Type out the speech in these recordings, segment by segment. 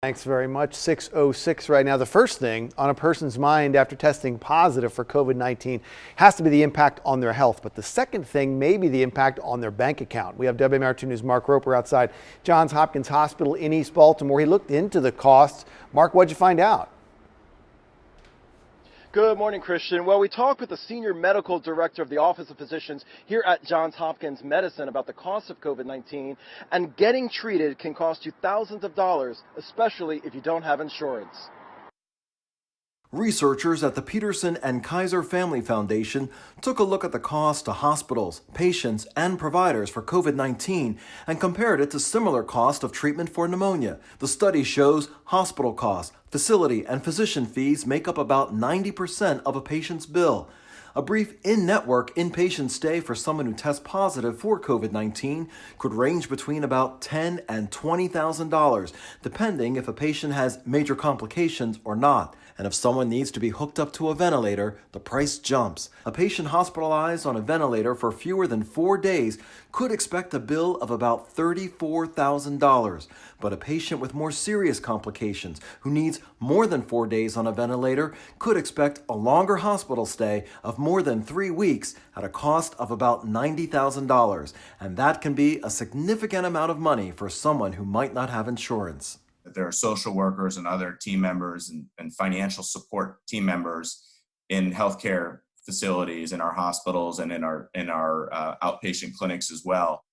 Thanks very much. 6:06 right now. The first thing on a person's mind after testing positive for COVID-19 has to be the impact on their health. But the second thing may be the impact on their bank account. We have WMAR2 News' Mark Roper outside Johns Hopkins Hospital in East Baltimore. He looked into the costs. Mark, what'd you find out? Good morning, Christian. Well, we talked with the Senior Medical Director of the Office of Physicians here at Johns Hopkins Medicine about the cost of COVID-19, and getting treated can cost you thousands of dollars, especially if you don't have insurance. Researchers at the Peterson and Kaiser Family Foundation took a look at the cost to hospitals, patients, and providers for COVID-19 and compared it to similar cost of treatment for pneumonia. The study shows hospital costs, facility, and physician fees make up about 90% of a patient's bill. A brief in-network inpatient stay for someone who tests positive for COVID-19 could range between about $10,000 and $20,000, depending if a patient has major complications or not. And if someone needs to be hooked up to a ventilator, the price jumps. A patient hospitalized on a ventilator for fewer than 4 days could expect a bill of about $34,000. But a patient with more serious complications who needs more than 4 days on a ventilator could expect a longer hospital stay of more than 3 weeks at a cost of about $90,000. And that can be a significant amount of money for someone who might not have insurance. There are social workers and other team members and financial support team members in healthcare facilities, in our hospitals, and in our outpatient clinics as well.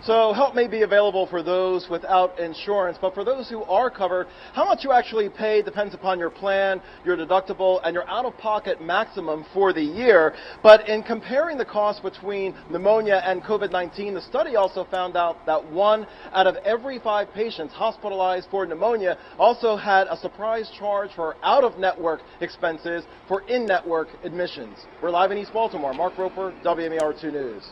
So help may be available for those without insurance, but for those who are covered, how much you actually pay depends upon your plan, your deductible, and your out-of-pocket maximum for the year. But in comparing the cost between pneumonia and COVID-19, the study also found out that 1 out of every 5 patients hospitalized for pneumonia also had a surprise charge for out-of-network expenses for in-network admissions. We're live in East Baltimore. Mark Roper, WMAR2 News.